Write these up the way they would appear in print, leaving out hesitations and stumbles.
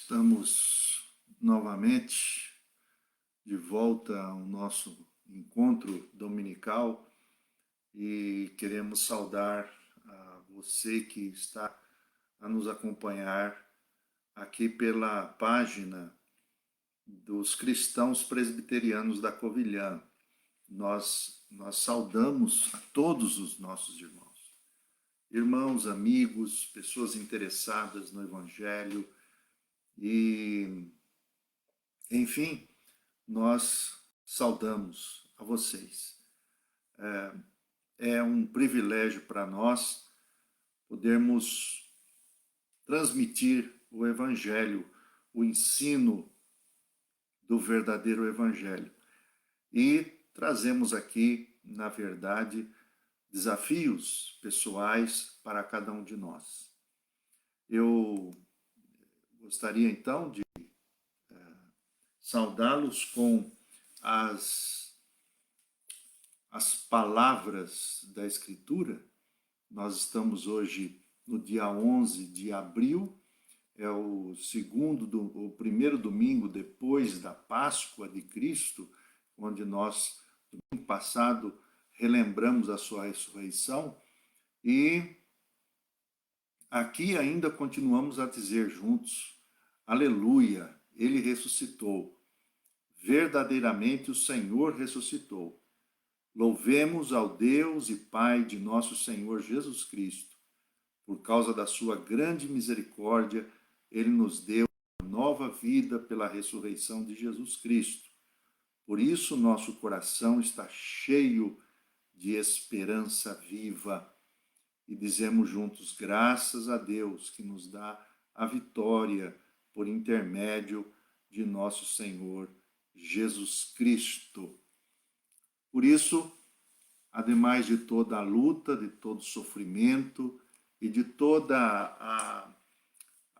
Estamos novamente de volta ao nosso encontro dominical e queremos saudar a você que está a nos acompanhar aqui pela página dos cristãos presbiterianos da Covilhã. Nós saudamos a todos os nossos irmãos, amigos, pessoas interessadas no Evangelho e, enfim, nós saudamos a vocês. É um privilégio para nós podermos transmitir o Evangelho, o ensino do verdadeiro Evangelho. E trazemos aqui, na verdade, desafios pessoais para cada um de nós. Eu gostaria, então, de saudá-los com as palavras da Escritura. Nós estamos hoje no dia 11 de abril, é o primeiro domingo depois da Páscoa de Cristo, onde nós, domingo passado, relembramos a sua ressurreição, e aqui ainda continuamos a dizer juntos: aleluia, ele ressuscitou. Verdadeiramente o Senhor ressuscitou. Louvemos ao Deus e Pai de nosso Senhor Jesus Cristo. Por causa da sua grande misericórdia, ele nos deu uma nova vida pela ressurreição de Jesus Cristo. Por isso nosso coração está cheio de esperança viva. E dizemos juntos: graças a Deus que nos dá a vitória por intermédio de nosso Senhor Jesus Cristo. Por isso, ademais de toda a luta, de todo o sofrimento e de toda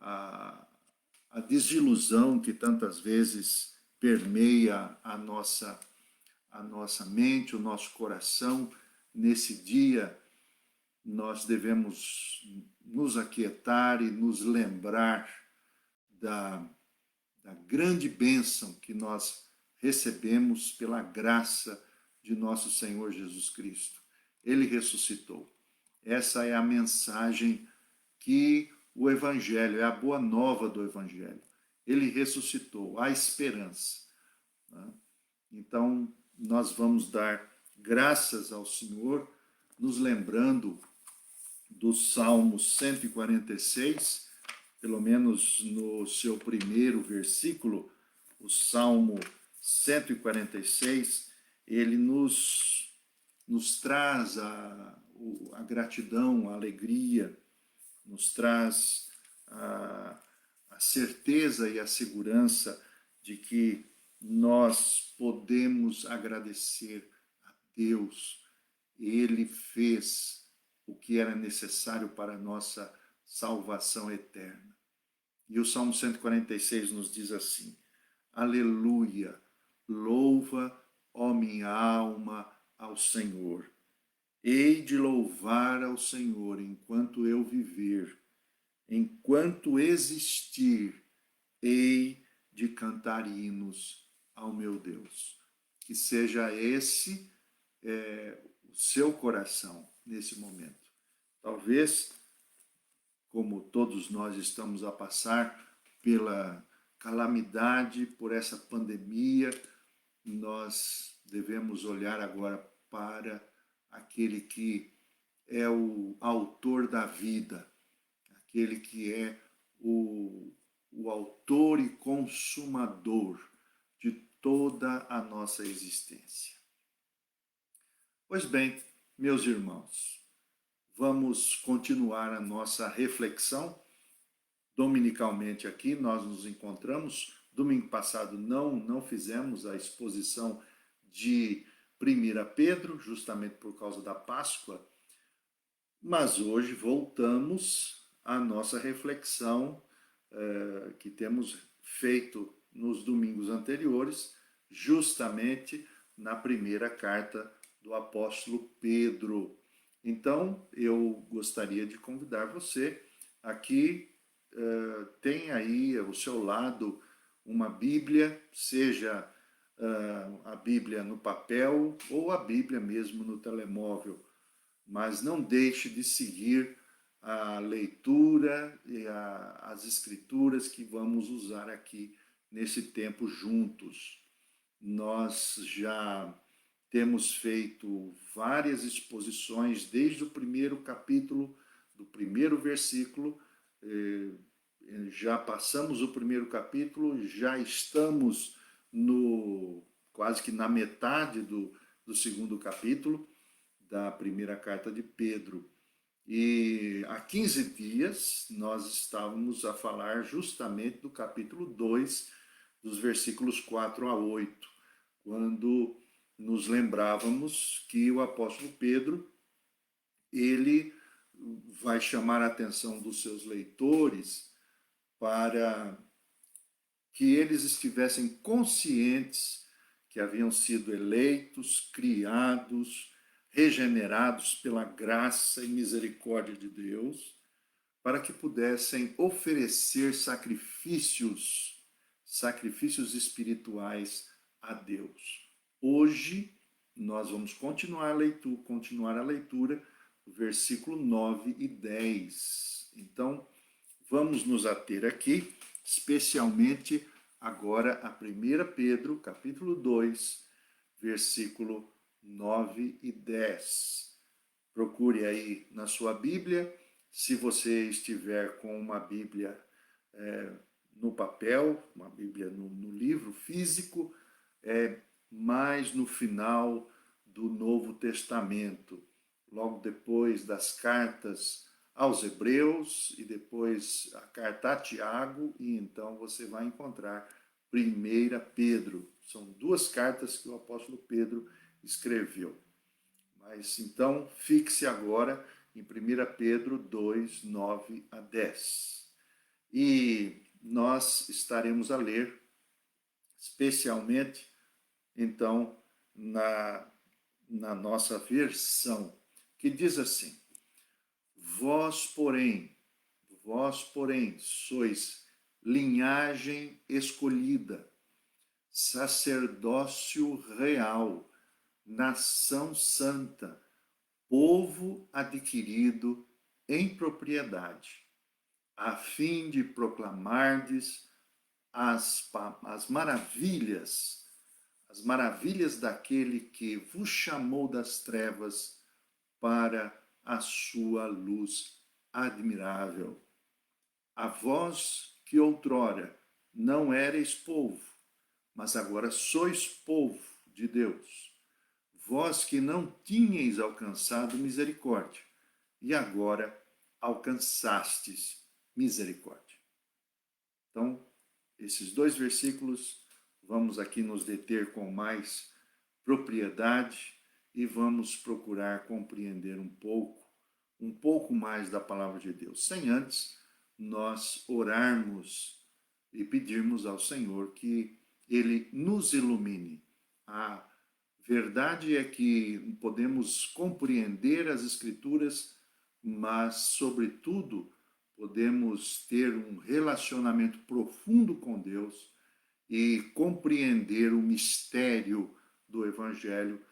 a desilusão que tantas vezes permeia a nossa mente, o nosso coração, nesse dia, nós devemos nos aquietar e nos lembrar da grande bênção que nós recebemos pela graça de nosso Senhor Jesus Cristo. Ele ressuscitou. Essa é a mensagem que o Evangelho, é a boa nova do Evangelho. Ele ressuscitou, há esperança. Então, nós vamos dar graças ao Senhor, nos lembrando do Salmo 146, pelo menos no seu primeiro versículo, o Salmo 146, ele nos traz a gratidão, a alegria, nos traz a certeza e a segurança de que nós podemos agradecer a Deus. Ele fez o que era necessário para a nossa salvação eterna. E o Salmo 146 nos diz assim: aleluia, louva, ó minha alma, ao Senhor. Hei de louvar ao Senhor enquanto eu viver, enquanto existir, hei de cantar hinos ao meu Deus. Que seja esse o seu coração nesse momento. Talvez, como todos nós estamos a passar pela calamidade, por essa pandemia, nós devemos olhar agora para aquele que é o autor da vida, aquele que é o autor e consumador de toda a nossa existência. Pois bem, meus irmãos, vamos continuar a nossa reflexão. Dominicalmente aqui nós nos encontramos. Domingo passado não fizemos a exposição de 1 Pedro, justamente por causa da Páscoa, mas hoje voltamos à nossa reflexão que temos feito nos domingos anteriores, justamente na primeira carta do apóstolo Pedro. Então, eu gostaria de convidar você aqui tem aí ao seu lado uma Bíblia, seja a Bíblia no papel ou a Bíblia mesmo no telemóvel, mas não deixe de seguir a leitura e as escrituras que vamos usar aqui nesse tempo juntos. Nós já temos feito várias exposições desde o primeiro capítulo, do primeiro versículo, já passamos o primeiro capítulo, já estamos no quase que na metade do segundo capítulo da primeira carta de Pedro. E há 15 dias nós estávamos a falar justamente do capítulo 2, dos versículos 4 a 8, quando nos lembrávamos que o apóstolo Pedro, ele vai chamar a atenção dos seus leitores para que eles estivessem conscientes que haviam sido eleitos, criados, regenerados pela graça e misericórdia de Deus, para que pudessem oferecer sacrifícios espirituais a Deus. Hoje nós vamos continuar a leitura do versículo 9 e 10. Então, vamos nos ater aqui, especialmente agora a 1 Pedro, capítulo 2, versículo 9 e 10. Procure aí na sua Bíblia, se você estiver com uma Bíblia no papel, uma Bíblia no livro físico, mais no final do Novo Testamento, logo depois das cartas aos Hebreus e depois a carta a Tiago, e então você vai encontrar 1 Pedro. São duas cartas que o apóstolo Pedro escreveu. Mas então fixe agora em 1 Pedro 2, 9 a 10. E nós estaremos a ler, especialmente, então, na nossa versão, que diz assim: vós, porém, sois linhagem escolhida, sacerdócio real, nação santa, povo adquirido em propriedade, a fim de proclamardes as maravilhas daquele que vos chamou das trevas para a sua luz admirável. A vós que outrora não erais povo, mas agora sois povo de Deus. Vós que não tinhais alcançado misericórdia, e agora alcançastes misericórdia. Então, esses dois versículos, vamos aqui nos deter com mais propriedade e vamos procurar compreender um pouco mais da palavra de Deus, sem antes nós orarmos e pedirmos ao Senhor que Ele nos ilumine. A verdade é que podemos compreender as Escrituras, mas, sobretudo, podemos ter um relacionamento profundo com Deus e compreender o mistério do Evangelho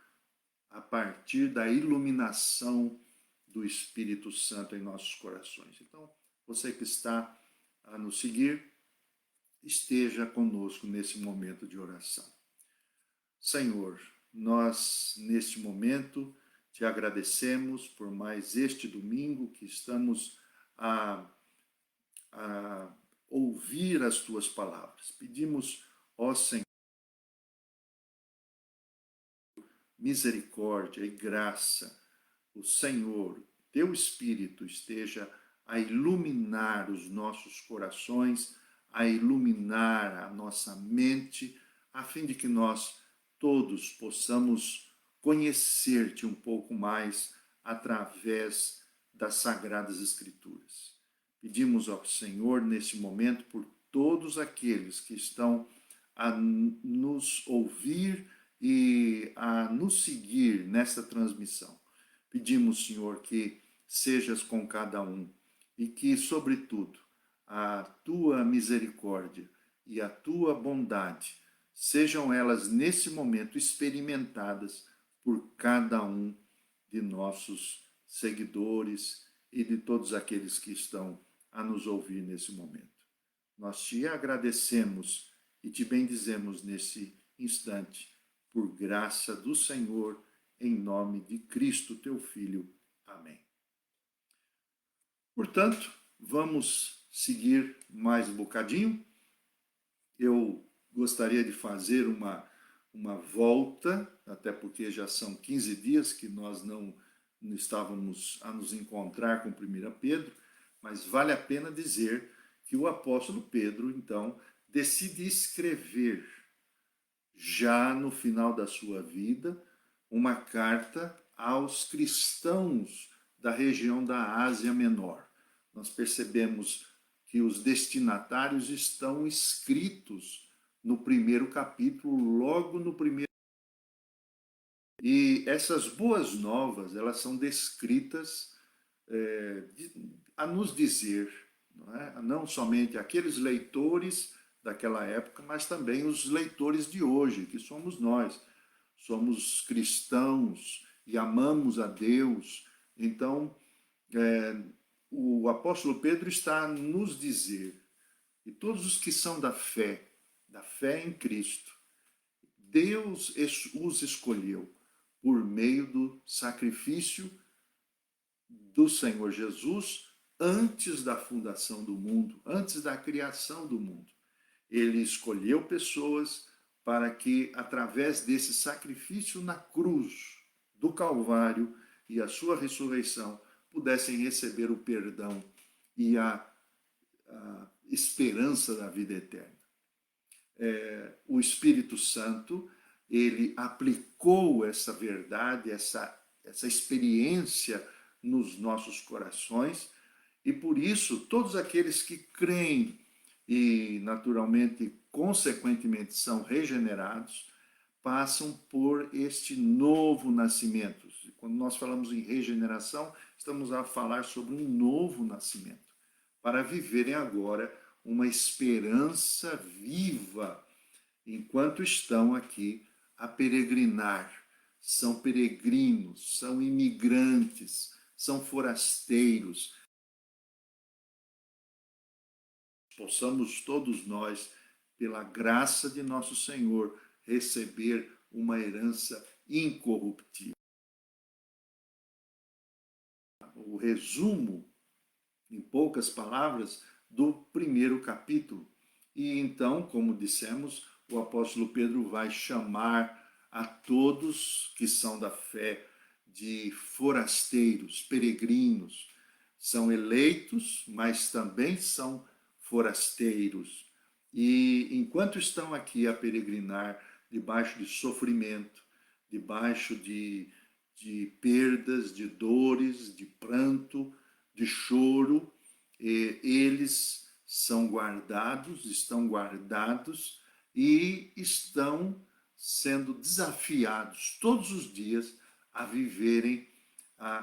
a partir da iluminação do Espírito Santo em nossos corações. Então, você que está a nos seguir, esteja conosco nesse momento de oração. Senhor, nós, neste momento, te agradecemos por mais este domingo que estamos a ouvir as tuas palavras. Pedimos, ó Senhor, misericórdia e graça, o Senhor, teu Espírito esteja a iluminar os nossos corações, a iluminar a nossa mente, a fim de que nós todos possamos conhecer-te um pouco mais através das Sagradas Escrituras. Pedimos ao Senhor, nesse momento, por todos aqueles que estão a nos ouvir e a nos seguir nesta transmissão. Pedimos, Senhor, que sejas com cada um e que, sobretudo, a tua misericórdia e a tua bondade, sejam elas nesse momento experimentadas por cada um de nossos seguidores e de todos aqueles que estão a nos ouvir nesse momento. Nós te agradecemos e te bendizemos nesse instante, por graça do Senhor, em nome de Cristo, teu Filho. Amém. Portanto, vamos seguir mais um bocadinho. Eu gostaria de fazer uma volta, até porque já são 15 dias que nós não estávamos a nos encontrar com 1 Pedro, mas vale a pena dizer que o apóstolo Pedro, então, decide escrever, já no final da sua vida, uma carta aos cristãos da região da Ásia Menor. Nós percebemos que os destinatários estão escritos no primeiro capítulo, logo no primeiro. E essas boas novas, elas são descritas a nos dizer, não somente aqueles leitores daquela época, mas também os leitores de hoje, que somos nós. Somos cristãos e amamos a Deus. Então, o apóstolo Pedro está a nos dizer, e todos os que são da fé em Cristo, Deus os escolheu por meio do sacrifício do Senhor Jesus antes da fundação do mundo, antes da criação do mundo. Ele escolheu pessoas para que, através desse sacrifício na cruz do Calvário e a sua ressurreição, pudessem receber o perdão e a esperança da vida eterna. O Espírito Santo, ele aplicou essa verdade, essa experiência nos nossos corações, e por isso todos aqueles que creem e, naturalmente, consequentemente, são regenerados, passam por este novo nascimento. E quando nós falamos em regeneração, estamos a falar sobre um novo nascimento, para viverem agora uma esperança viva, enquanto estão aqui a peregrinar. São peregrinos, são imigrantes, são forasteiros. Possamos todos nós, pela graça de nosso Senhor, receber uma herança incorruptível. O resumo, em poucas palavras, do primeiro capítulo. E então, como dissemos, o apóstolo Pedro vai chamar a todos que são da fé de forasteiros, peregrinos. São eleitos, mas também são forasteiros. E enquanto estão aqui a peregrinar, debaixo de sofrimento, debaixo de perdas, de dores, de pranto, de choro, eles são guardados, estão guardados e estão sendo desafiados todos os dias a viverem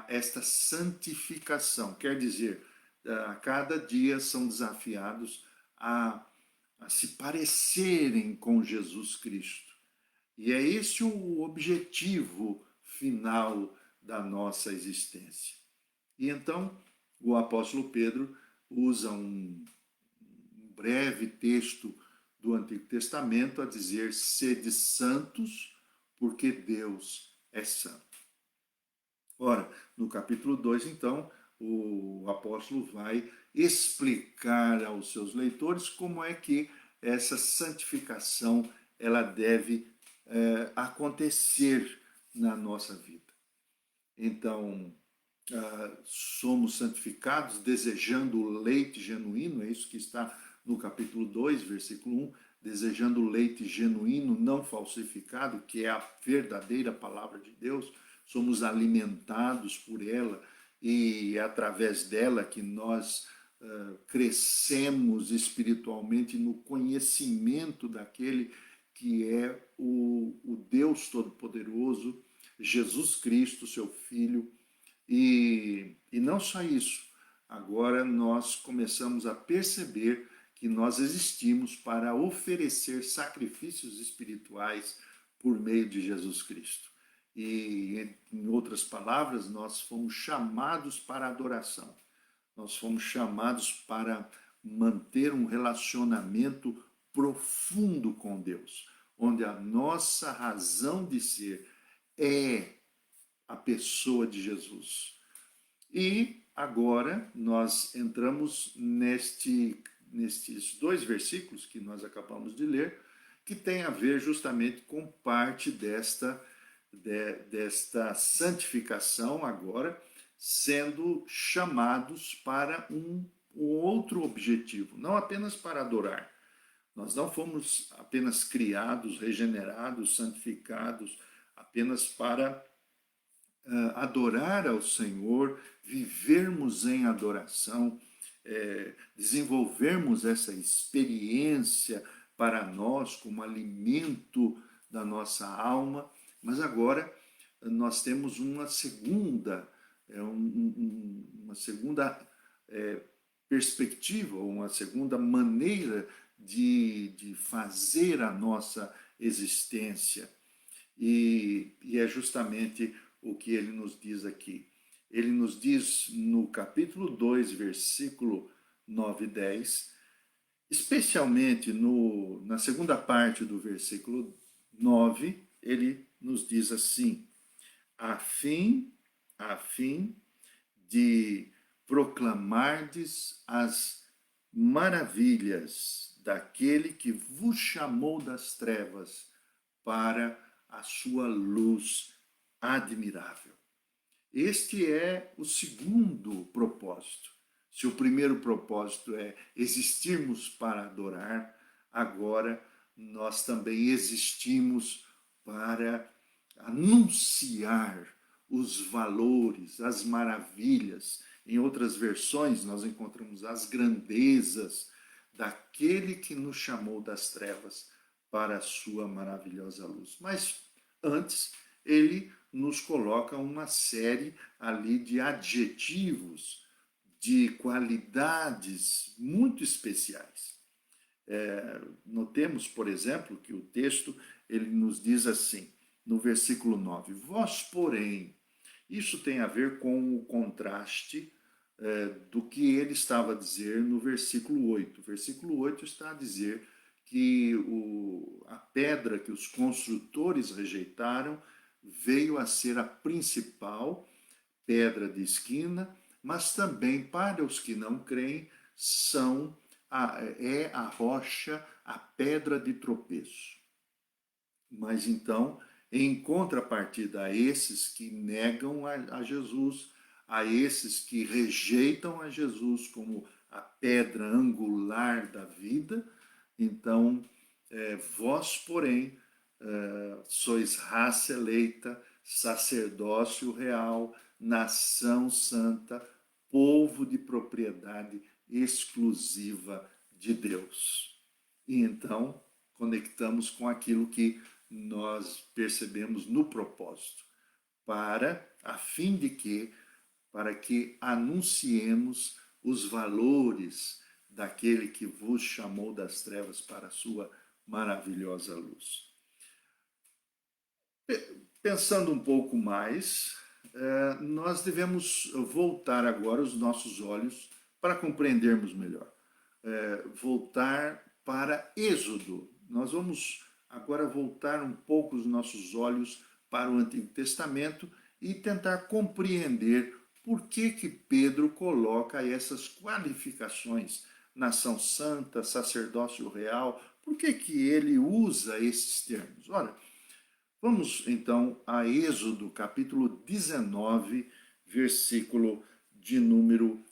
esta santificação. Quer dizer, a cada dia são desafiados a se parecerem com Jesus Cristo. E é esse o objetivo final da nossa existência. E então, o apóstolo Pedro usa um breve texto do Antigo Testamento a dizer: sede santos, porque Deus é santo. Ora, no capítulo 2, então, o apóstolo vai explicar aos seus leitores como é que essa santificação ela deve acontecer na nossa vida. Então, somos santificados desejando o leite genuíno, é isso que está no capítulo 2, versículo 1, desejando o leite genuíno, não falsificado, que é a verdadeira palavra de Deus. Somos alimentados por ela e é através dela que nós crescemos espiritualmente no conhecimento daquele que é o Deus Todo-Poderoso, Jesus Cristo, seu Filho. E não só isso, agora nós começamos a perceber que nós existimos para oferecer sacrifícios espirituais por meio de Jesus Cristo. E, em outras palavras, nós fomos chamados para adoração. Nós fomos chamados para manter um relacionamento profundo com Deus, onde a nossa razão de ser é a pessoa de Jesus. E agora nós entramos nestes dois versículos que nós acabamos de ler, que tem a ver justamente com parte desta santificação agora, sendo chamados para um outro objetivo, não apenas para adorar. Nós não fomos apenas criados, regenerados, santificados, apenas para adorar ao Senhor, vivermos em adoração, desenvolvermos essa experiência para nós como alimento da nossa alma, mas agora nós temos uma segunda, perspectiva, uma segunda maneira de fazer a nossa existência. E é justamente o que ele nos diz aqui. Ele nos diz no capítulo 2, versículo 9 e 10, especialmente na segunda parte do versículo 9, ele nos diz assim: a fim de proclamardes as maravilhas daquele que vos chamou das trevas para a sua luz admirável. Este é o segundo propósito. Se o primeiro propósito é existirmos para adorar, agora nós também existimos para anunciar os valores, as maravilhas. Em outras versões, nós encontramos as grandezas daquele que nos chamou das trevas para a sua maravilhosa luz. Mas antes, ele nos coloca uma série ali de adjetivos, de qualidades muito especiais. Notemos, por exemplo, que o texto ele nos diz assim, no versículo 9, vós, porém, isso tem a ver com o contraste do que ele estava a dizer no versículo 8. O versículo 8 está a dizer que a pedra que os construtores rejeitaram veio a ser a principal pedra de esquina, mas também para os que não creem é a rocha, a pedra de tropeço. Mas então, em contrapartida a esses que negam a Jesus, a esses que rejeitam a Jesus como a pedra angular da vida, então, vós, porém, sois raça eleita, sacerdócio real, nação santa, povo de propriedade exclusiva de Deus. E então, conectamos com aquilo que nós percebemos no propósito, a fim de que, para que anunciemos os valores daquele que vos chamou das trevas para a sua maravilhosa luz. Pensando um pouco mais, nós devemos voltar agora os nossos olhos para compreendermos melhor. Voltar para Êxodo. Nós vamos agora voltar um pouco os nossos olhos para o Antigo Testamento e tentar compreender por que Pedro coloca essas qualificações, nação santa, sacerdócio real, por que ele usa esses termos? Ora, vamos então a Êxodo, capítulo 19, versículo de número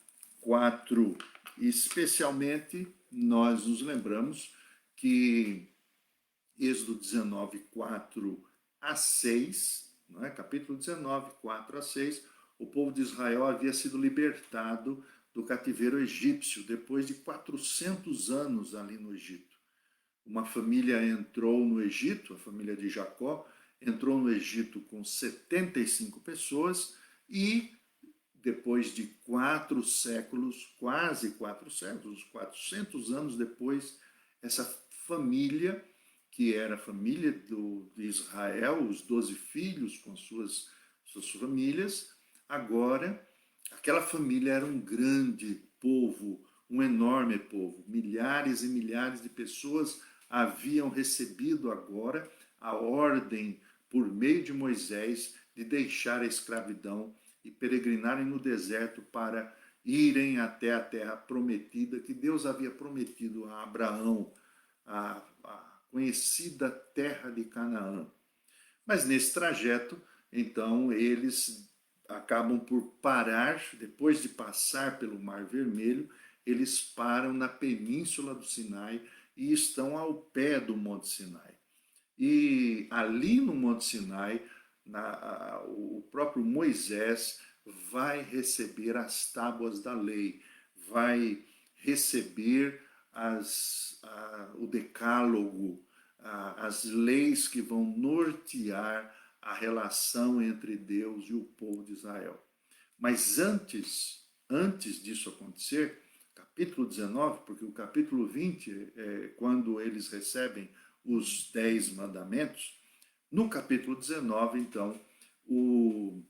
4. Especialmente, nós nos lembramos que Êxodo 19, 4 a 6, não é? Capítulo 19, 4 a 6, o povo de Israel havia sido libertado do cativeiro egípcio depois de 400 anos ali no Egito. Uma família entrou no Egito, a família de Jacó, entrou no Egito com 75 pessoas e depois de 4 séculos, quase 4 séculos, 400 anos depois, essa família, que era a família de Israel, os 12 filhos com suas famílias, agora aquela família era um grande povo, um enorme povo. Milhares e milhares de pessoas haviam recebido agora a ordem, por meio de Moisés, de deixar a escravidão e peregrinarem no deserto para irem até a terra prometida, que Deus havia prometido a Abraão, a conhecida terra de Canaã. Mas nesse trajeto, então, eles acabam por parar, depois de passar pelo Mar Vermelho, eles param na península do Sinai e estão ao pé do Monte Sinai. E ali no Monte Sinai, o próprio Moisés vai receber as tábuas da lei, vai receber o decálogo, as leis que vão nortear a relação entre Deus e o povo de Israel. Mas antes disso acontecer, capítulo 19, porque o capítulo 20 é quando eles recebem os 10 mandamentos, no capítulo 19, então, o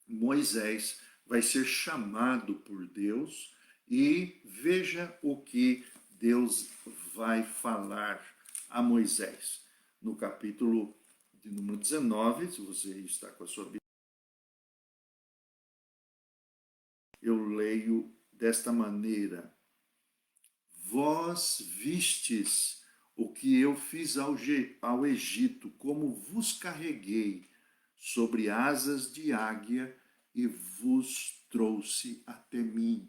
Moisés vai ser chamado por Deus e veja o que Deus vai falar a Moisés. No capítulo de número 19, se você está com a sua Bíblia, eu leio desta maneira: Vós vistes o que eu fiz ao Egito, como vos carreguei sobre asas de águia e vos trouxe até mim.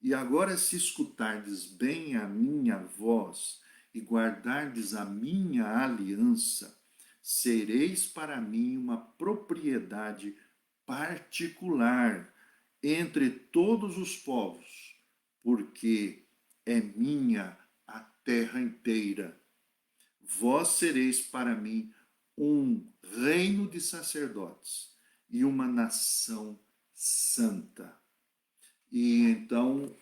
E agora, se escutardes bem a minha voz e guardardes a minha aliança, sereis para mim uma propriedade particular entre todos os povos, porque é minha a terra inteira. Vós sereis para mim um reino de sacerdotes e uma nação santa. E então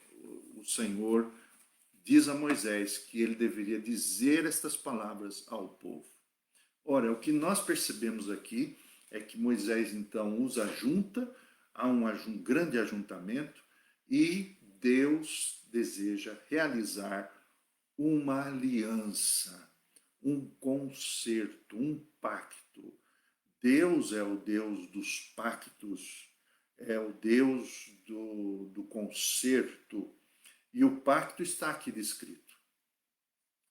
o Senhor diz a Moisés que ele deveria dizer estas palavras ao povo. Ora, o que nós percebemos aqui é que Moisés então os ajunta, há um grande ajuntamento e Deus deseja realizar uma aliança, um concerto, um pacto. Deus é o Deus dos pactos, é o Deus do concerto, e o pacto está aqui descrito.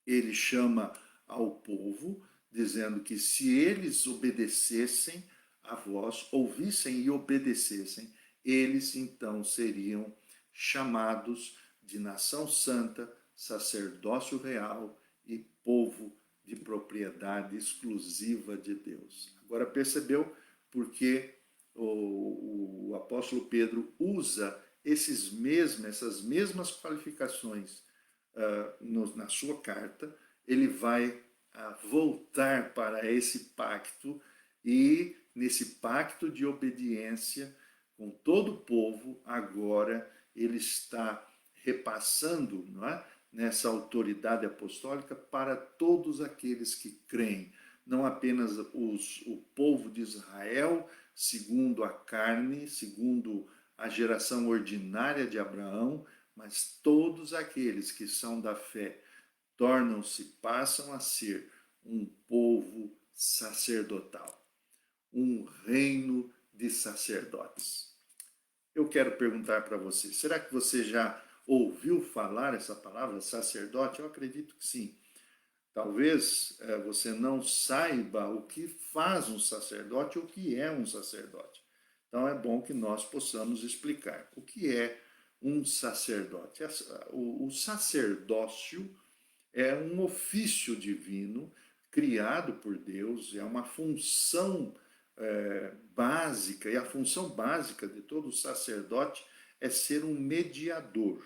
Ele chama ao povo, dizendo que se eles obedecessem a voz, ouvissem e obedecessem, eles então seriam chamados de nação santa, sacerdócio real e povo de propriedade exclusiva de Deus. Agora percebeu porque o apóstolo Pedro usa essas mesmas qualificações na sua carta. Ele vai voltar para esse pacto e nesse pacto de obediência com todo o povo, agora ele está repassando, não é, nessa autoridade apostólica para todos aqueles que creem, não apenas o povo de Israel, segundo a carne, segundo a geração ordinária de Abraão, mas todos aqueles que são da fé passam a ser um povo sacerdotal, um reino de sacerdotes. Eu quero perguntar para você, será que você já ouviu falar essa palavra sacerdote? Eu acredito que sim. Talvez você não saiba o que faz um sacerdote ou o que é um sacerdote. Então é bom que nós possamos explicar o que é um sacerdote. O sacerdócio é um ofício divino criado por Deus, é uma função básica, e a função básica de todo sacerdote é ser um mediador,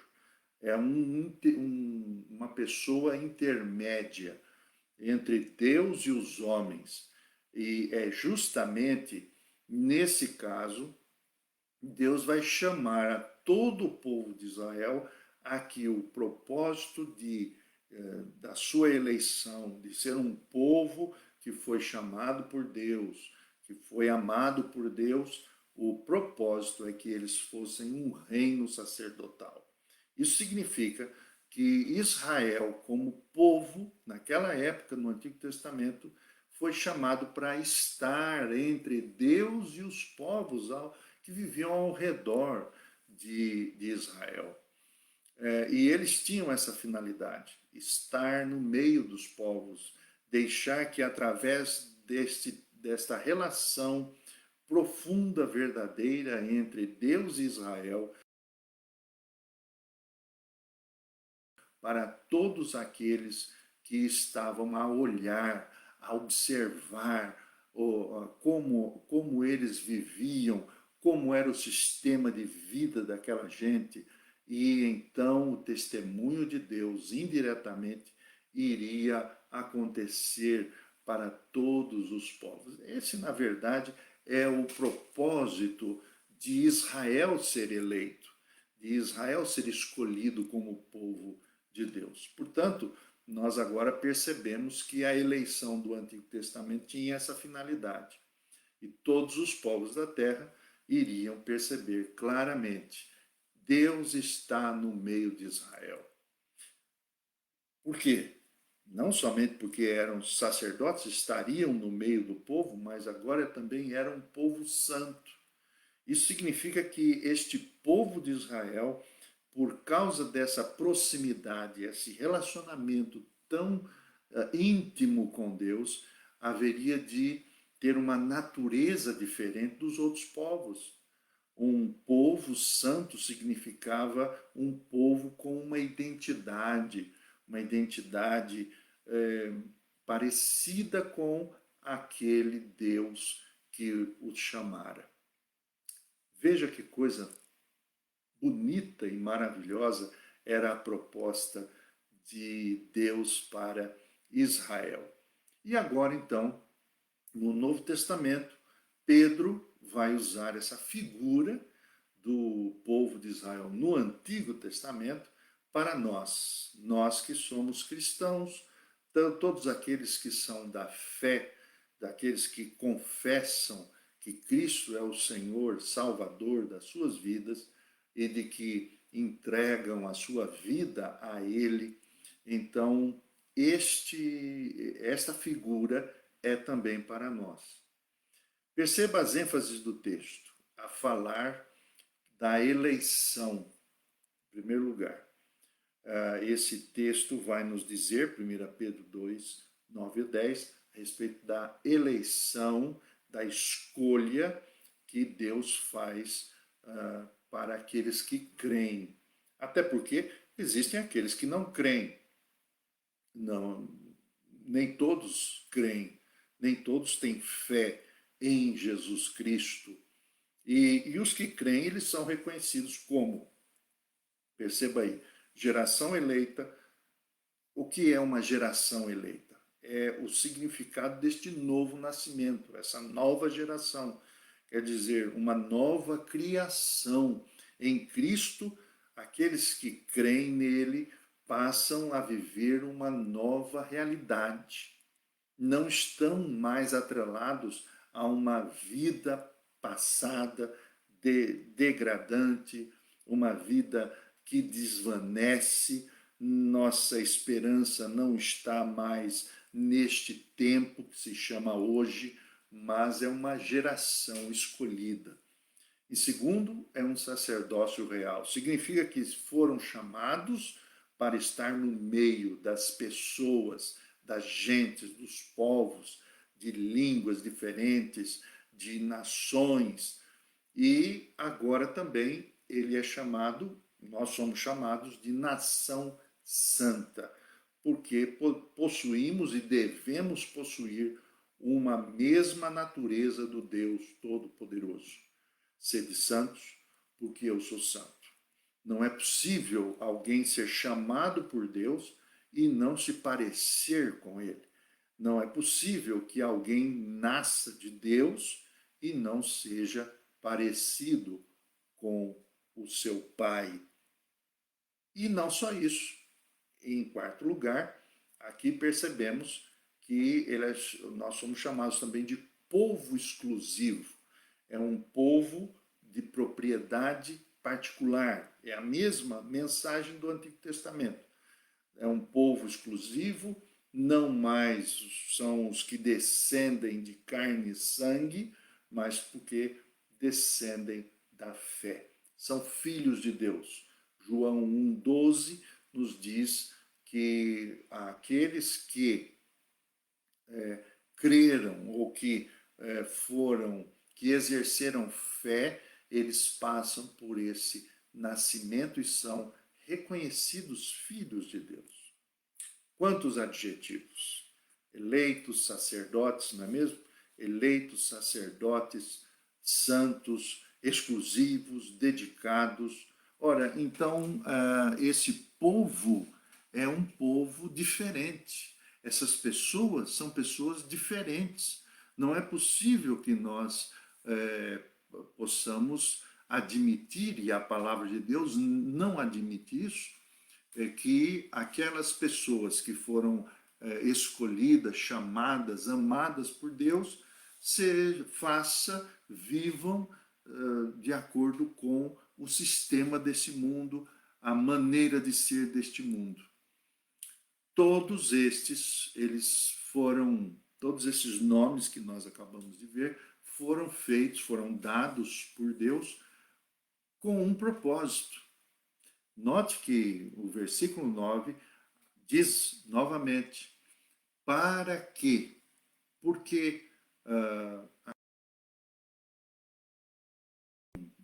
é uma pessoa intermédia entre Deus e os homens. E é justamente nesse caso Deus vai chamar a todo o povo de Israel a que o propósito da sua eleição, de ser um povo que foi chamado por Deus, que foi amado por Deus, o propósito é que eles fossem um reino sacerdotal. Isso significa que Israel, como povo, naquela época, no Antigo Testamento, foi chamado para estar entre Deus e os povos que viviam ao redor de Israel. E eles tinham essa finalidade, estar no meio dos povos, deixar que através desta relação profunda, verdadeira entre Deus e Israel, para todos aqueles que estavam a olhar, a observar como eles viviam, como era o sistema de vida daquela gente, e então o testemunho de Deus indiretamente iria acontecer para todos os povos. Esse, na verdade, é o propósito de Israel ser eleito, de Israel ser escolhido como povo de Deus. Portanto, nós agora percebemos que a eleição do Antigo Testamento tinha essa finalidade. E todos os povos da terra iriam perceber claramente: Deus está no meio de Israel. Por quê? Não somente porque eram sacerdotes, estariam no meio do povo, mas agora também era um povo santo. Isso significa que este povo de Israel, por causa dessa proximidade, esse relacionamento tão íntimo com Deus, haveria de ter uma natureza diferente dos outros povos. Um povo santo significava um povo com uma identidade parecida com aquele Deus que os chamara. Veja que coisa bonita e maravilhosa era a proposta de Deus para Israel. E agora, então, no Novo Testamento, Pedro vai usar essa figura do povo de Israel no Antigo Testamento para nós que somos cristãos, todos aqueles que são da fé, daqueles que confessam que Cristo é o Senhor, Salvador das suas vidas e de que entregam a sua vida a Ele. Então, esta figura é também para nós. Perceba as ênfases do texto, a falar da eleição, em primeiro lugar. Esse texto vai nos dizer, 1 Pedro 2, 9 e 10, a respeito da eleição, da escolha que Deus faz para aqueles que creem. Até porque existem aqueles que não creem. Não, nem todos creem, nem todos têm fé em Jesus Cristo. E os que creem, eles são reconhecidos como, perceba aí, geração eleita. O que é uma geração eleita? É o significado deste novo nascimento, essa nova geração. Quer dizer, uma nova criação. Em Cristo, aqueles que creem nele passam a viver uma nova realidade. Não estão mais atrelados a uma vida passada, degradante, uma vida que desvanece. Nossa esperança não está mais neste tempo que se chama hoje, mas é uma geração escolhida. E segundo, é um sacerdócio real. Significa que foram chamados para estar no meio das pessoas, das gentes, dos povos, de línguas diferentes, de nações. E agora também ele é chamado, nós somos chamados de nação santa, porque possuímos e devemos possuir uma mesma natureza do Deus Todo-Poderoso. Sede santos, porque eu sou santo. Não é possível alguém ser chamado por Deus e não se parecer com Ele. Não é possível que alguém nasça de Deus e não seja parecido com o seu pai. E não só isso. Em quarto lugar, aqui percebemos que nós somos chamados também de povo exclusivo. É um povo de propriedade particular. É a mesma mensagem do Antigo Testamento. É um povo exclusivo, não mais são os que descendem de carne e sangue, mas porque descendem da fé. São filhos de Deus. João 1,12 nos diz que aqueles que creram ou que que exerceram fé, eles passam por esse nascimento e são reconhecidos filhos de Deus. Quantos adjetivos? Eleitos sacerdotes, não é mesmo? Eleitos sacerdotes, santos, exclusivos, dedicados. Ora, então, esse povo é um povo diferente. Essas pessoas são pessoas diferentes. Não é possível que nós possamos admitir, e a palavra de Deus não admite isso, que aquelas pessoas que foram escolhidas, chamadas, amadas por Deus, vivam de acordo com o sistema desse mundo, a maneira de ser deste mundo. Todos esses nomes que nós acabamos de ver, foram dados por Deus com um propósito. Note que o versículo 9 diz novamente, para quê? Porque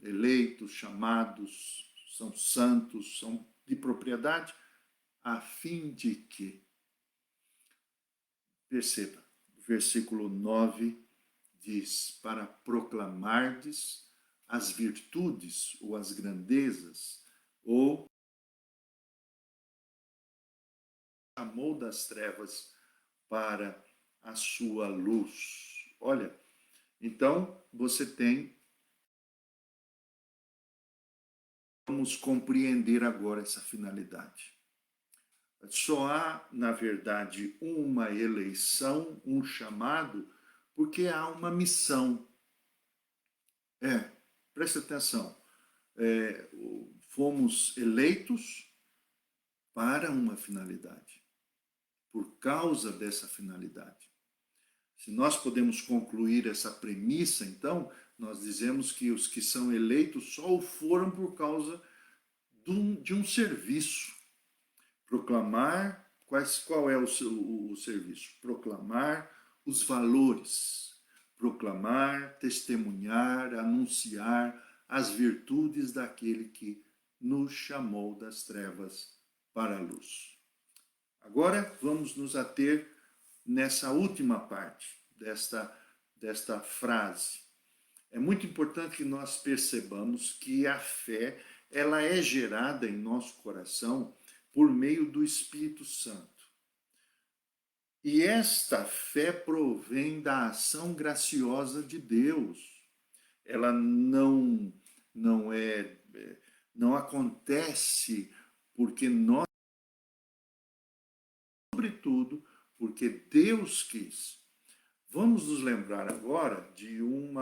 eleitos, chamados, são santos, são de propriedade, a fim de que, perceba, o versículo 9 diz, para proclamardes as virtudes ou as grandezas, ou chamou das trevas para a sua luz. Olha, então você tem, vamos compreender agora essa finalidade. Só há, na verdade, uma eleição, um chamado, porque há uma missão. Preste atenção, fomos eleitos para uma finalidade, por causa dessa finalidade. Se nós podemos concluir essa premissa, então, nós dizemos que os que são eleitos só o foram por causa de um serviço. Proclamar, qual é o serviço? Proclamar os valores, proclamar, testemunhar, anunciar as virtudes daquele que nos chamou das trevas para a luz. Agora vamos nos ater nessa última parte desta frase. É muito importante que nós percebamos que a fé, ela é gerada em nosso coração por meio do Espírito Santo. E esta fé provém da ação graciosa de Deus. Ela não acontece porque nós, sobretudo, porque Deus quis. Vamos nos lembrar agora de um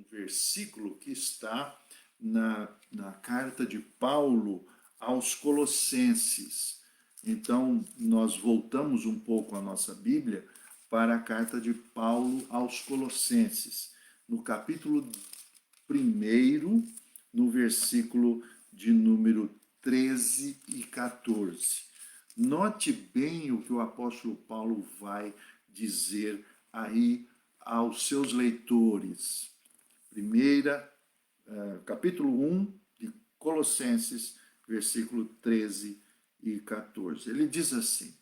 versículo que está na carta de Paulo aos Colossenses. Então, nós voltamos um pouco a nossa Bíblia para a carta de Paulo aos Colossenses, no capítulo 1, no versículo de número 13 e 14. Note bem o que o apóstolo Paulo vai dizer aí aos seus leitores. Capítulo 1 de Colossenses, versículo 13 e 14. Ele diz assim: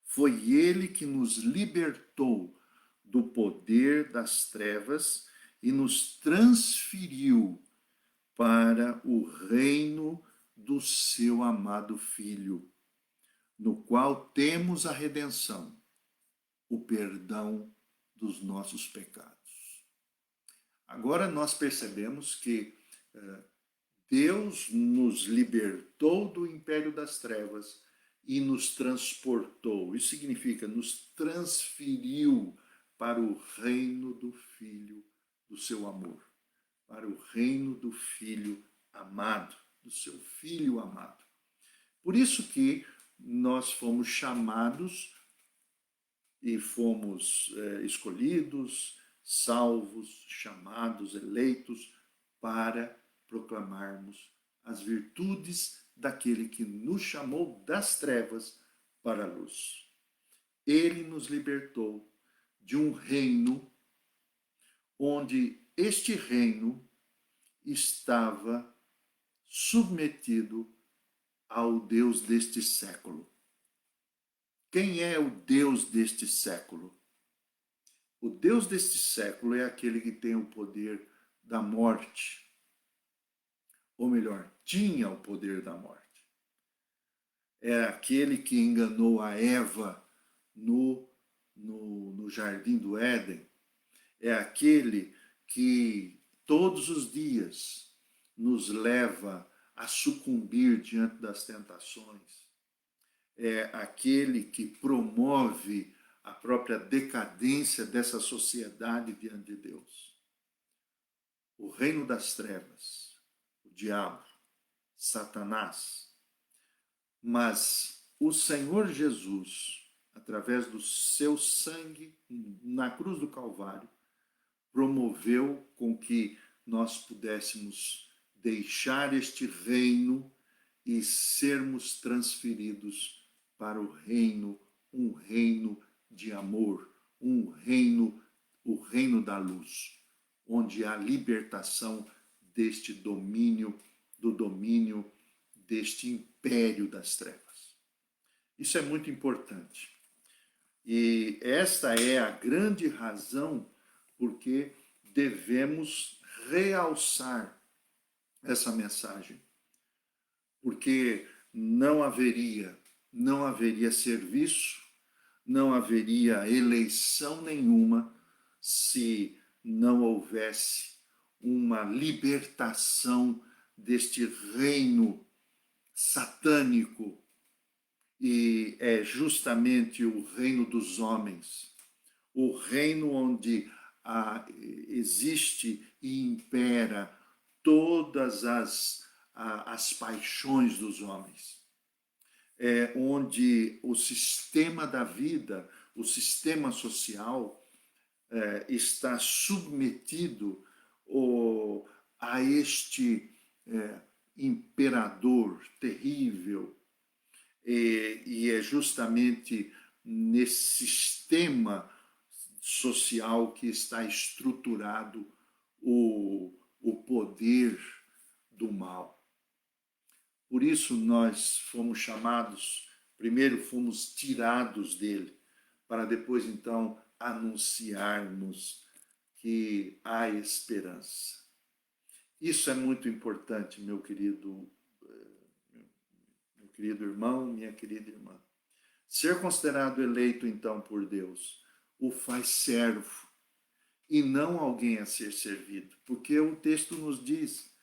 foi ele que nos libertou do poder das trevas e nos transferiu para o reino do seu amado Filho, no qual temos a redenção, o perdão dos nossos pecados. Agora nós percebemos que Deus nos libertou do império das trevas e nos transportou. Isso significa nos transferiu para o reino do Filho do seu amor, para o reino do Filho amado, do seu Filho amado. Por isso que nós fomos chamados e fomos escolhidos, salvos, chamados, eleitos para proclamarmos as virtudes daquele que nos chamou das trevas para a luz. Ele nos libertou de um reino onde este reino estava submetido ao Deus deste século. Quem é o Deus deste século? O Deus deste século é aquele que tem o poder da morte. Ou melhor, tinha o poder da morte. É aquele que enganou a Eva no jardim do Éden. É aquele que todos os dias nos leva a sucumbir diante das tentações. É aquele que promove a própria decadência dessa sociedade diante de Deus. O reino das trevas, o diabo, Satanás. Mas o Senhor Jesus, através do seu sangue na cruz do Calvário, promoveu com que nós pudéssemos deixar este reino e sermos transferidos para o reino de amor, o reino da luz, onde há libertação deste domínio, do domínio deste império das trevas. Isso é muito importante. E esta é a grande razão porque devemos realçar essa mensagem. Porque não haveria serviço, não haveria eleição nenhuma se não houvesse uma libertação deste reino satânico, e é justamente o reino dos homens, o reino onde existe e impera todas as paixões dos homens, onde o sistema da vida, o sistema social está submetido a este imperador terrível, e é justamente nesse sistema social que está estruturado o poder do mal. Por isso nós fomos chamados, primeiro fomos tirados dele, para depois então anunciarmos que há esperança. Isso é muito importante, meu querido irmão, minha querida irmã. Ser considerado eleito então por Deus o faz servo e não alguém a ser servido, porque o texto nos diz,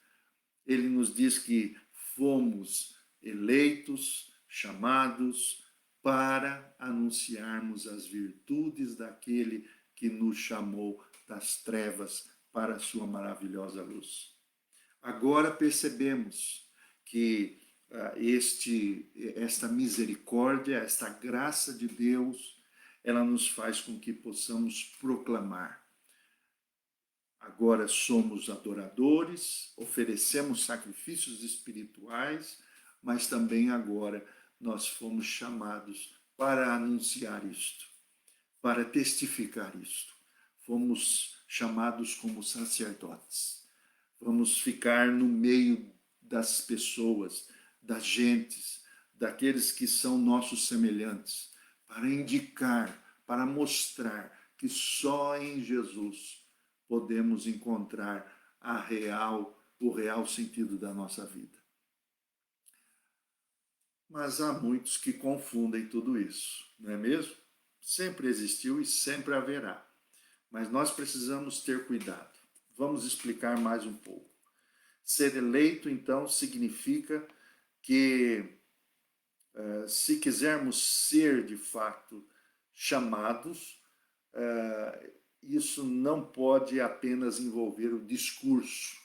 ele nos diz que fomos eleitos, chamados para anunciarmos as virtudes daquele que nos chamou das trevas para a sua maravilhosa luz. Agora percebemos que esta misericórdia, esta graça de Deus, ela nos faz com que possamos proclamar. Agora somos adoradores, oferecemos sacrifícios espirituais, mas também agora nós fomos chamados para anunciar isto, para testificar isto. Fomos chamados como sacerdotes. Vamos ficar no meio das pessoas, das gentes, daqueles que são nossos semelhantes, para indicar, para mostrar que só em Jesus podemos encontrar o real sentido da nossa vida. Mas há muitos que confundem tudo isso, não é mesmo? Sempre existiu e sempre haverá. Mas nós precisamos ter cuidado. Vamos explicar mais um pouco. Ser eleito, então, significa que, se quisermos ser de fato chamados, isso não pode apenas envolver o discurso,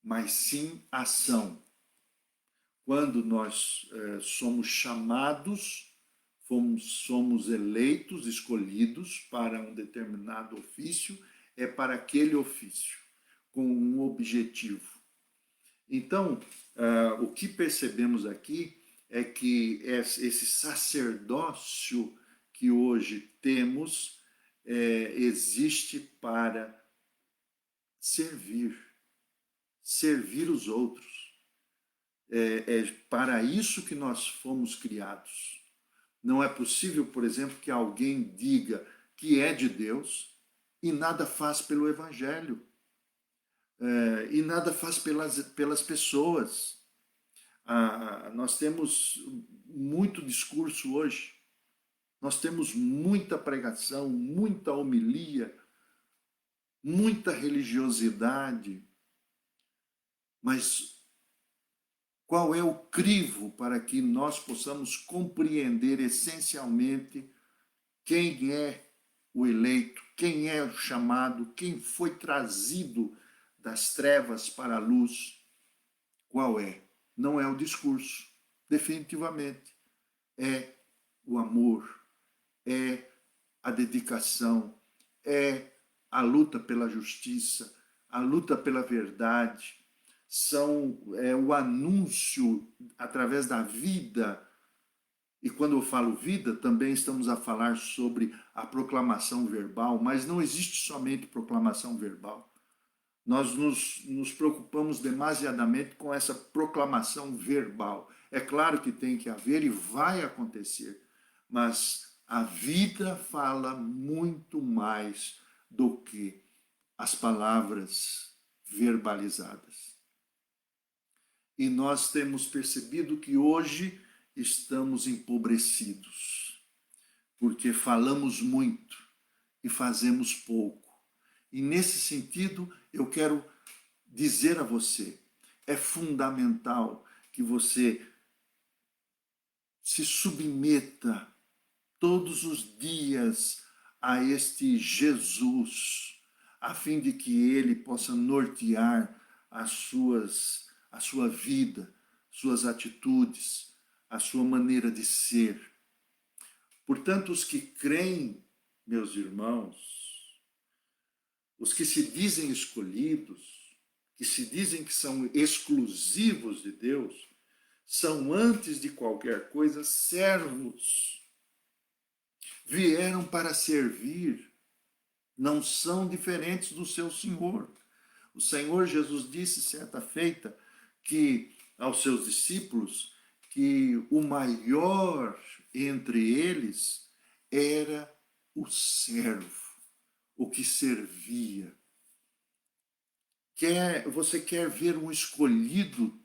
mas sim ação. Quando nós somos chamados, somos eleitos, escolhidos para um determinado ofício, é para aquele ofício, com um objetivo. Então, o que percebemos aqui é que esse sacerdócio que hoje temos existe para servir os outros. É para isso que nós fomos criados. Não é possível, por exemplo, que alguém diga que é de Deus e nada faz pelo Evangelho, e nada faz pelas pessoas. Nós temos muito discurso hoje, nós temos muita pregação, muita homilia, muita religiosidade, mas qual é o crivo para que nós possamos compreender essencialmente quem é o eleito, quem é o chamado, quem foi trazido das trevas para a luz? Qual é? Não é o discurso, definitivamente. É o amor, é a dedicação, é a luta pela justiça, a luta pela verdade, o anúncio através da vida. E quando eu falo vida, também estamos a falar sobre a proclamação verbal, mas não existe somente proclamação verbal. Nós nos preocupamos demasiadamente com essa proclamação verbal. É claro que tem que haver e vai acontecer, mas a vida fala muito mais do que as palavras verbalizadas. E nós temos percebido que hoje estamos empobrecidos, porque falamos muito e fazemos pouco. E nesse sentido, eu quero dizer a você, é fundamental que você se submeta todos os dias a este Jesus, a fim de que ele possa nortear a sua vida, suas atitudes, a sua maneira de ser. Portanto, os que creem, meus irmãos, os que se dizem escolhidos, que se dizem que são exclusivos de Deus, são antes de qualquer coisa servos. Vieram para servir, não são diferentes do seu Senhor. O Senhor Jesus disse certa feita que aos seus discípulos que o maior entre eles era o servo, o que servia. Você quer ver um escolhido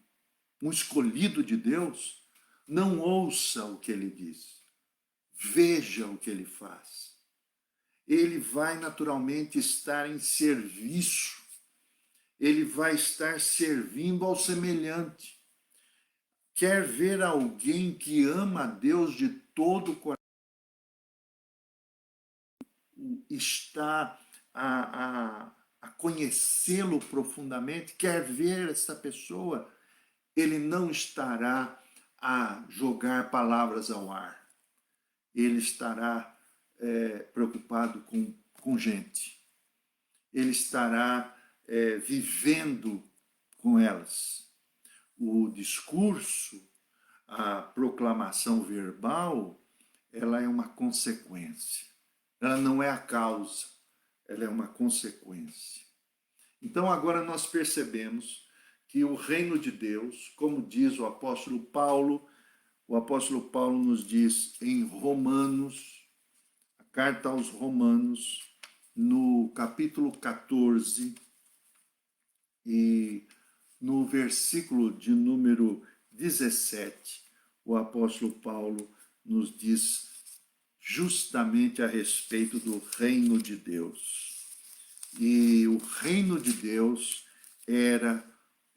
de Deus? Não ouça o que ele diz, veja o que ele faz. Ele vai naturalmente estar em serviço, ele vai estar servindo ao semelhante. Quer ver alguém que ama a Deus de todo o coração, está a conhecê-lo profundamente, quer ver essa pessoa, ele não estará a jogar palavras ao ar. Ele estará preocupado com gente. Ele estará vivendo com elas. O discurso, a proclamação verbal, ela é uma consequência. Ela não é a causa, ela é uma consequência. Então agora nós percebemos que o reino de Deus, como diz o apóstolo Paulo nos diz em Romanos, a carta aos Romanos, no capítulo 14 e no versículo de número 17, o apóstolo Paulo nos diz justamente a respeito do reino de Deus. E o reino de Deus era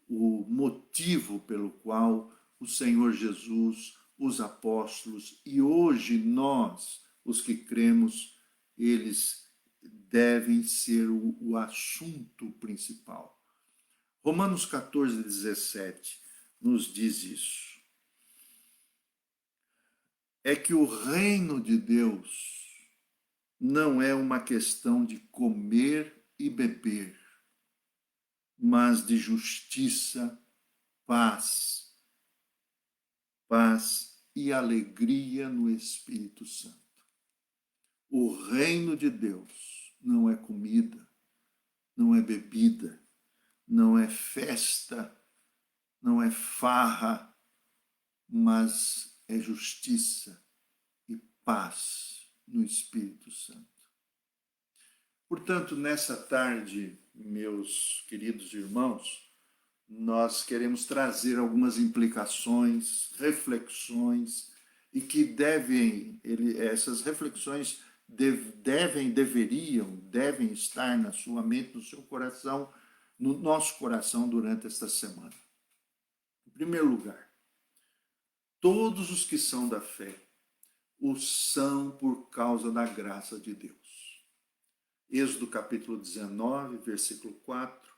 o motivo pelo qual o Senhor Jesus, os apóstolos e hoje nós, os que cremos, eles devem ser o assunto principal. Romanos 14, 17 nos diz isso. É que o reino de Deus não é uma questão de comer e beber, mas de justiça, paz e alegria no Espírito Santo. O reino de Deus não é comida, não é bebida, não é festa, não é farra, mas é justiça e paz no Espírito Santo. Portanto, nessa tarde, meus queridos irmãos, nós queremos trazer algumas implicações, reflexões, e que essas reflexões devem estar na sua mente, no seu coração, no nosso coração durante esta semana. Em primeiro lugar, todos os que são da fé o são por causa da graça de Deus. Êxodo capítulo 19, versículo 4,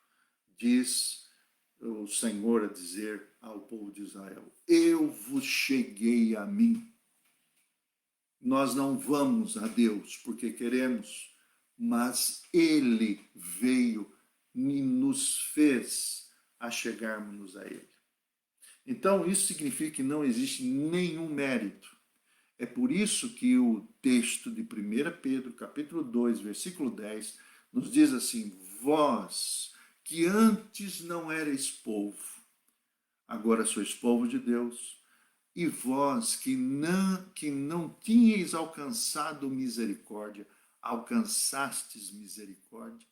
diz o Senhor a dizer ao povo de Israel: eu vos cheguei a mim. Nós não vamos a Deus porque queremos, mas Ele veio e nos fez a chegarmos a Ele. Então, isso significa que não existe nenhum mérito. É por isso que o texto de 1 Pedro, capítulo 2, versículo 10, nos diz assim: vós, que antes não erais povo, agora sois povo de Deus, e vós que não tinhais alcançado misericórdia, alcançastes misericórdia.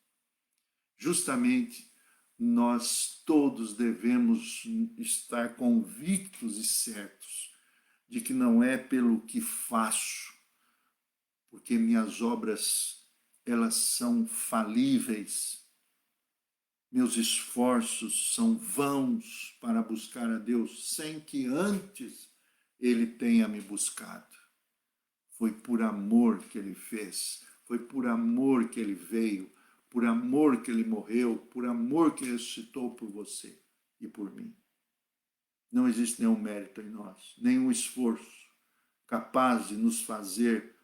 Justamente nós todos devemos estar convictos e certos de que não é pelo que faço, porque minhas obras elas são falíveis, meus esforços são vãos para buscar a Deus sem que antes Ele tenha me buscado. Foi por amor que Ele fez, foi por amor que Ele veio, por amor que Ele morreu, por amor que Ele ressuscitou por você e por mim. Não existe nenhum mérito em nós, nenhum esforço capaz de nos fazer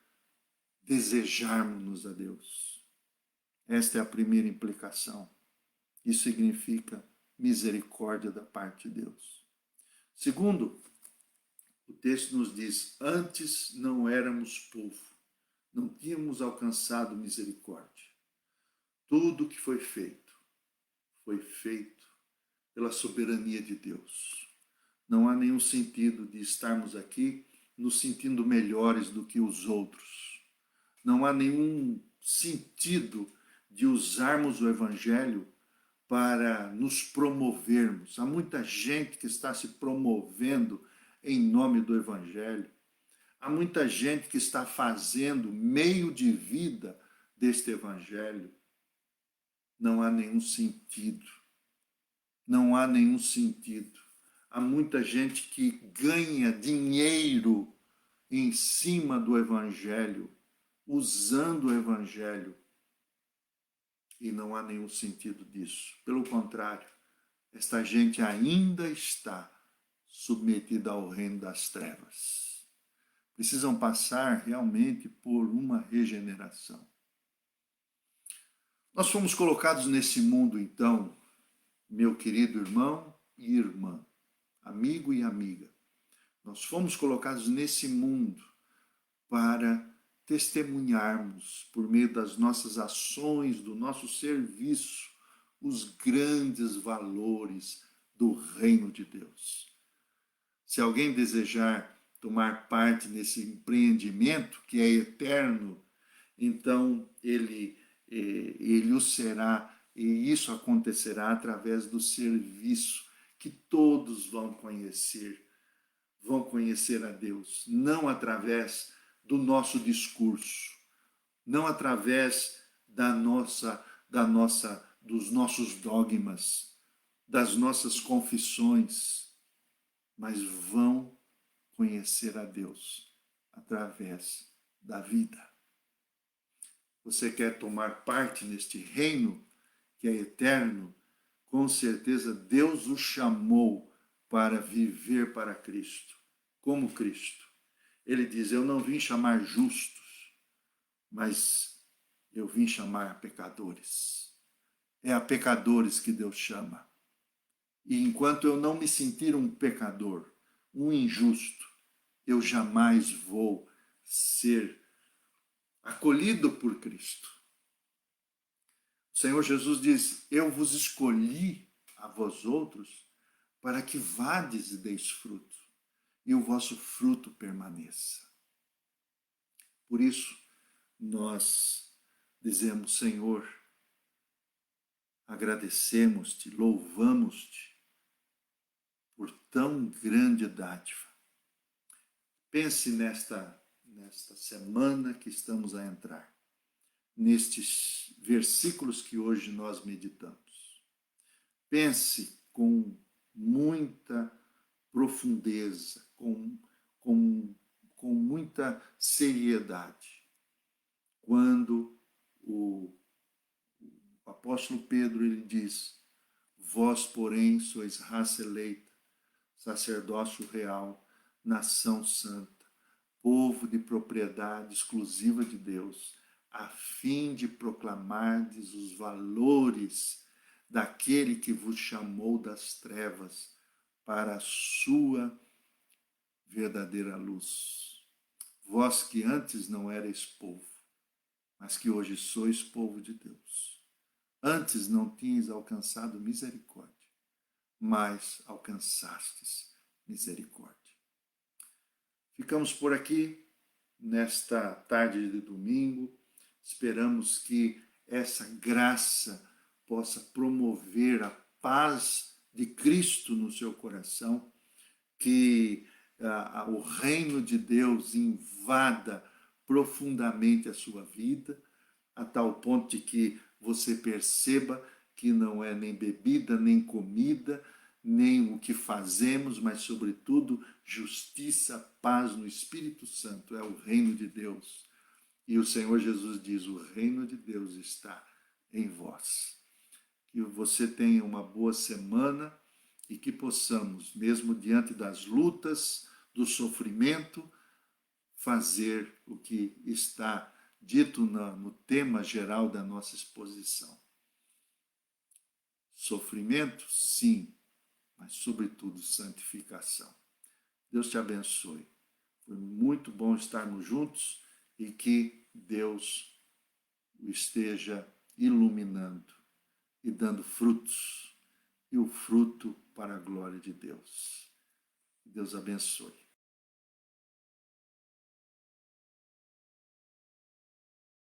desejarmos a Deus. Esta é a primeira implicação. Isso significa misericórdia da parte de Deus. Segundo, o texto nos diz: antes não éramos povo, não tínhamos alcançado misericórdia. Tudo que foi feito pela soberania de Deus. Não há nenhum sentido de estarmos aqui nos sentindo melhores do que os outros. Não há nenhum sentido de usarmos o Evangelho para nos promovermos. Há muita gente que está se promovendo em nome do Evangelho. Há muita gente que está fazendo meio de vida deste Evangelho. Não há nenhum sentido. Não há nenhum sentido. Há muita gente que ganha dinheiro em cima do Evangelho, usando o Evangelho. E não há nenhum sentido disso. Pelo contrário, esta gente ainda está submetida ao reino das trevas. Precisam passar realmente por uma regeneração. Nós fomos colocados nesse mundo, então, meu querido irmão e irmã, amigo e amiga. Nós fomos colocados nesse mundo para testemunharmos, por meio das nossas ações, do nosso serviço, os grandes valores do reino de Deus. Se alguém desejar tomar parte nesse empreendimento que é eterno, então ele o será, e isso acontecerá através do serviço que todos vão conhecer a Deus, não através do nosso discurso, não através dos nossos dogmas, das nossas confissões, mas vão conhecer a Deus através da vida. Você quer tomar parte neste reino que é eterno? Com certeza Deus o chamou para viver para Cristo, como Cristo. Ele diz: eu não vim chamar justos, mas eu vim chamar pecadores. É a pecadores que Deus chama. E enquanto eu não me sentir um pecador, um injusto, eu jamais vou ser acolhido por Cristo. O Senhor Jesus diz: eu vos escolhi a vós outros para que vades e deis fruto, e o vosso fruto permaneça. Por isso, nós dizemos: Senhor, agradecemos-te, louvamos-te por tão grande dádiva. Pense nesta semana que estamos a entrar, nestes versículos que hoje nós meditamos. Pense com muita profundeza, com muita seriedade, quando o apóstolo Pedro ele diz: vós, porém, sois raça eleita, sacerdócio real, nação santa, povo de propriedade exclusiva de Deus, a fim de proclamardes os valores daquele que vos chamou das trevas para a sua verdadeira luz. Vós que antes não erais povo, mas que hoje sois povo de Deus. Antes não tinhas alcançado misericórdia, mas alcançastes misericórdia. Ficamos por aqui nesta tarde de domingo. Esperamos que essa graça possa promover a paz de Cristo no seu coração, que o reino de Deus invada profundamente a sua vida, a tal ponto de que você perceba que não é nem bebida, nem comida, nem o que fazemos, mas, sobretudo, justiça, paz no Espírito Santo. É o reino de Deus. E o Senhor Jesus diz: o reino de Deus está em vós. Que você tenha uma boa semana e que possamos, mesmo diante das lutas, do sofrimento, fazer o que está dito no tema geral da nossa exposição. Sofrimento, sim, mas sobretudo santificação. Deus te abençoe. Foi muito bom estarmos juntos e que Deus o esteja iluminando e dando frutos, e o fruto para a glória de Deus. Deus abençoe.